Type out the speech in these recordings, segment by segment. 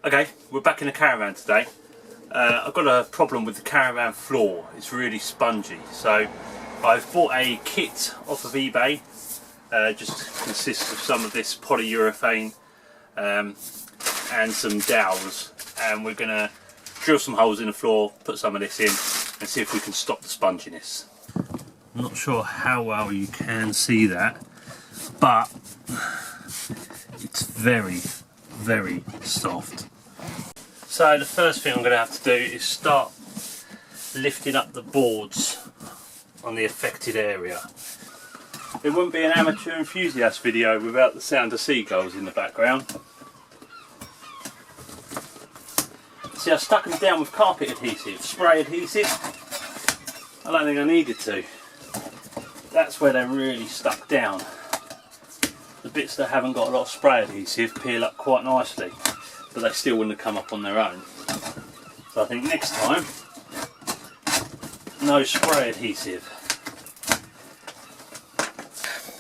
Okay, we're back in the Caravan today. I've got a problem with the Caravan floor. It's really spongy, so I've bought a kit off of eBay. Just consists of some of this polyurethane and some dowels, and we're going to drill some holes in the floor, put some of this in and see if we can stop the sponginess. I'm not sure how well you can see that, but it's very soft. So the first thing I'm going to have to do is start lifting up the boards on the affected area. It wouldn't be an amateur enthusiast video without the sound of seagulls in the background. See, I stuck them down with carpet adhesive, spray adhesive. I don't think I needed to. That's where they're really stuck down. The bits that haven't got a lot of spray adhesive peel up quite nicely, but they still wouldn't have come up on their own. So I think next time, no spray adhesive.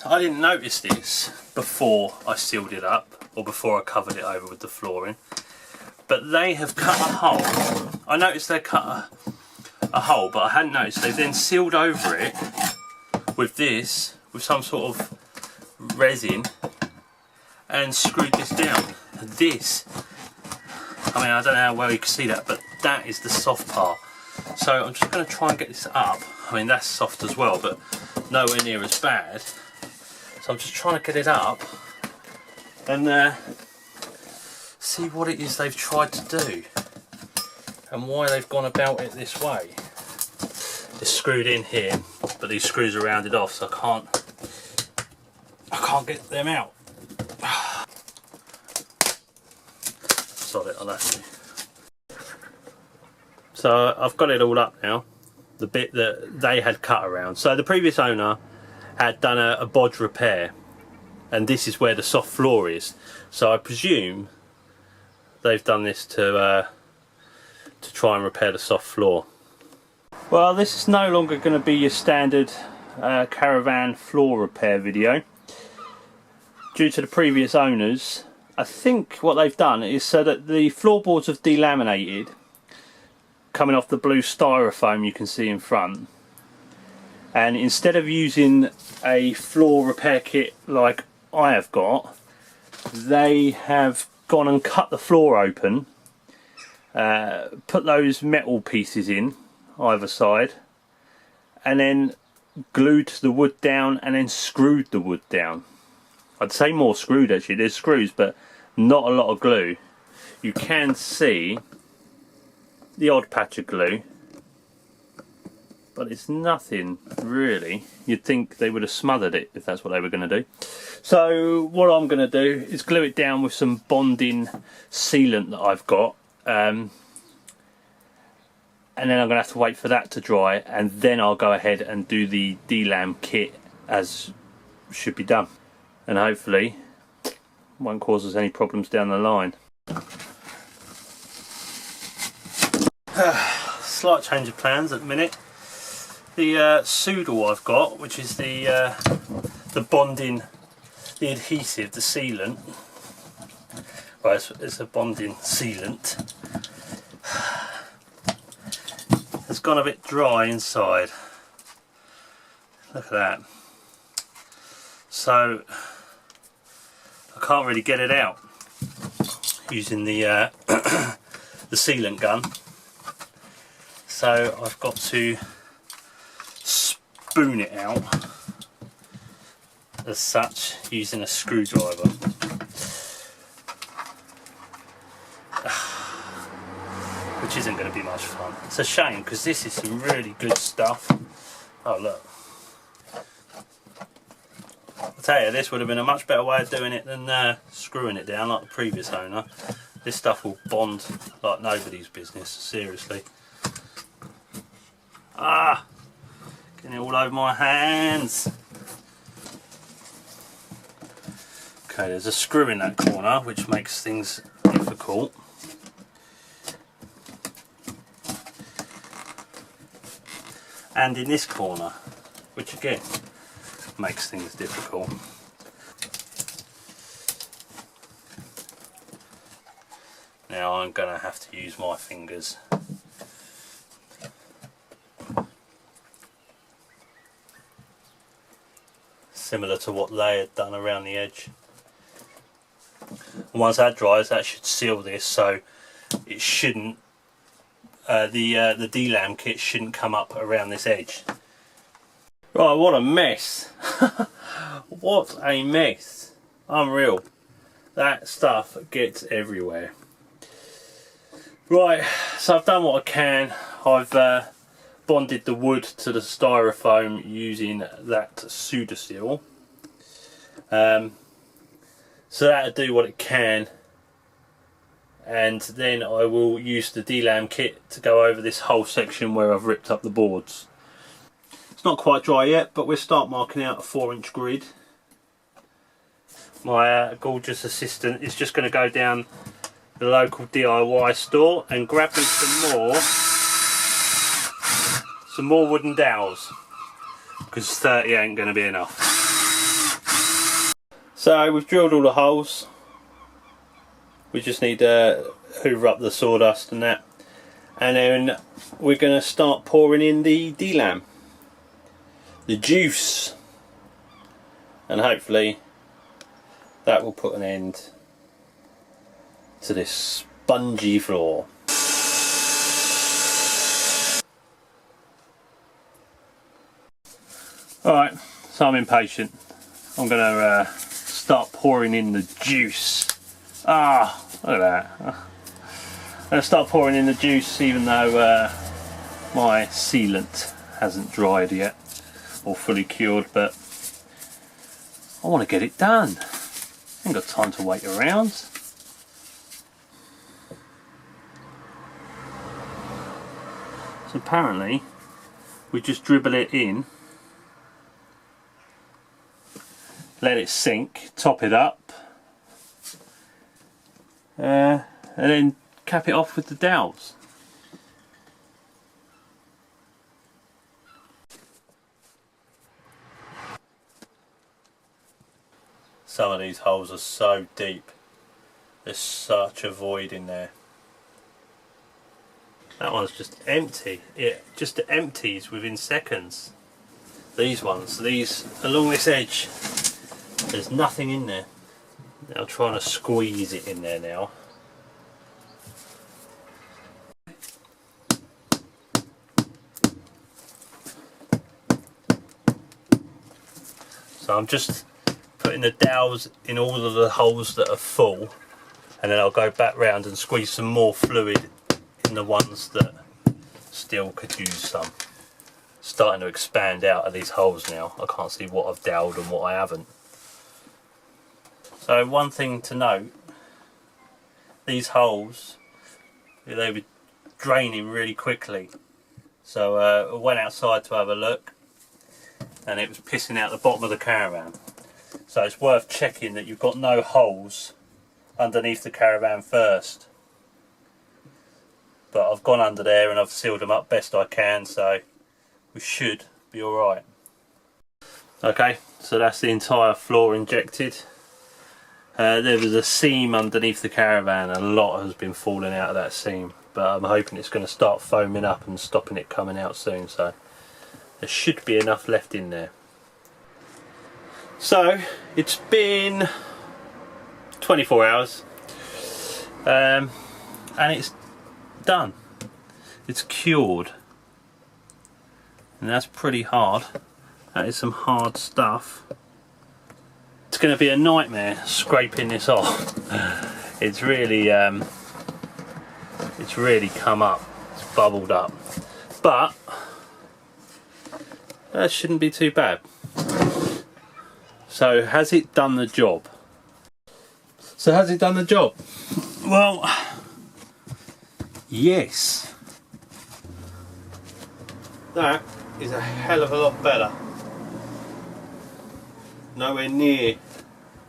I didn't notice this before I sealed it up, or before I covered it over with the flooring, but they have cut a hole. I noticed they cut a hole, but I hadn't noticed they then sealed over it with this, with some sort of resin, and screwed this down. This, I mean, I don't know how well you can see that, but that is the soft part. So I'm just going to try and get this up. I mean, that's soft as well, but nowhere near as bad. So I'm just trying to get it up and see what it is they've tried to do and why they've gone about it this way. It's screwed in here, but these screws are rounded off, so I can't get them out. Sod it, I'll have to. So I've got it all up now, the bit that they had cut around. So the previous owner had done a bodge repair, and this is where the soft floor is. So I presume they've done this to try and repair the soft floor. Well, this is no longer going to be your standard Caravan floor repair video. Due to the previous owners, I think what they've done is so that the floorboards have delaminated, coming off the blue styrofoam you can see in front. And instead of using a floor repair kit like I have got, they have gone and cut the floor open, put those metal pieces in either side, and then glued the wood down and then screwed the wood down. I'd say more screwed actually, there's screws but not a lot of glue. You can see the odd patch of glue, but it's nothing really. You'd think they would have smothered it if that's what they were going to do. So what I'm going to do is glue it down with some bonding sealant that I've got, and then I'm going to have to wait for that to dry, and then I'll go ahead and do the delam kit as should be done, and hopefully won't cause us any problems down the line. Slight change of plans at the minute. The Soodle I've got, which is the bonding, the adhesive, the sealant. Well, it's a bonding sealant. It's gone a bit dry inside. Look at that. So I can't really get it out using the the sealant gun. So I've got to spoon it out as such using a screwdriver. Which isn't going to be much fun. It's a shame because this is some really good stuff. Oh look. I'll tell you, this would have been a much better way of doing it than screwing it down like the previous owner. This stuff will bond like nobody's business, seriously. Ah! Getting it all over my hands. Okay, there's a screw in that corner which makes things difficult. And in this corner, which again makes things difficult. Now I'm going to have to use my fingers. Similar to what they had done around the edge. And once that dries, that should seal this, so it shouldn't, the delam kit shouldn't come up around this edge. Right, what a mess. What a mess. Unreal. That stuff gets everywhere. Right, so I've done what I can. I've bonded the wood to the styrofoam using that Sudacil. So that'll do what it can, and then I will use the delam kit to go over this whole section where I've ripped up the boards. It's not quite dry yet, but we'll start marking out a 4-inch grid. My gorgeous assistant is just going to go down the local DIY store and grab me some more wooden dowels, because 30 ain't going to be enough. So we've drilled all the holes. We just need to hoover up the sawdust and that, and then we're going to start pouring in the delam, the juice, and hopefully that will put an end to this spongy floor. Alright, so I'm impatient. I'm going to start pouring in the juice. Ah, look at that. I'm going to start pouring in the juice even though my sealant hasn't dried yet or fully cured, but I want to get it done. I ain't got time to wait around. So apparently we just dribble it in, let it sink, top it up, and then cap it off with the dowels. Some of these holes are so deep, there's such a void in there. That one's just empty, it just empties within seconds. These ones, these along this edge, there's nothing in there. I'm trying to squeeze it in there now. So I'm just putting the dowels in all of the holes that are full, and then I'll go back round and squeeze some more fluid in the ones that still could use some. Starting to expand out of these holes now. I can't see what I've dowelled and what I haven't. So one thing to note, these holes, they were draining really quickly. So I went outside to have a look, and it was pissing out the bottom of the Caravan. So it's worth checking that you've got no holes underneath the Caravan first. But I've gone under there and I've sealed them up best I can, so we should be alright. Okay, so that's the entire floor injected. There was a seam underneath the Caravan, and a lot has been falling out of that seam, but I'm hoping it's going to start foaming up and stopping it coming out soon, so there should be enough left in there. So it's been 24 hours and it's done. It's cured, and that's pretty hard. That is some hard stuff. It's going to be a nightmare scraping this off. It's really come up. It's bubbled up, but that shouldn't be too bad. So has it done the job? Well, yes. That is a hell of a lot better. Nowhere near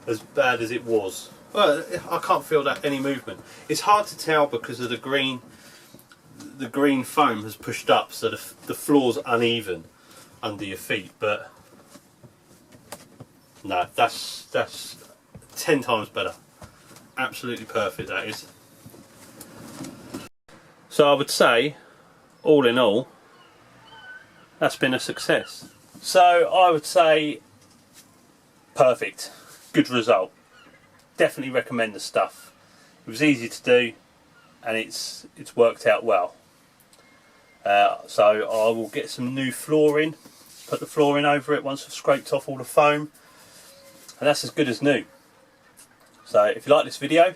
as bad as it was. Well, I can't feel that any movement. It's hard to tell because of the green foam has pushed up, so the floor's uneven under your feet, but no, that's 10 times better. Absolutely perfect, that is. So I would say, all in all, that's been a success. So I would say perfect, good result. Definitely recommend the stuff. It was easy to do and it's worked out well. So I will get some new flooring, put the flooring over it once I've scraped off all the foam, and that's as good as new. So if you like this video,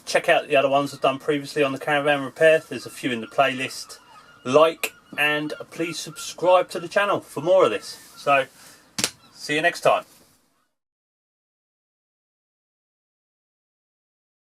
check out the other ones I've done previously on the Caravan repair. There's a few in the playlist. Like and please subscribe to the channel for more of this. So see you next time.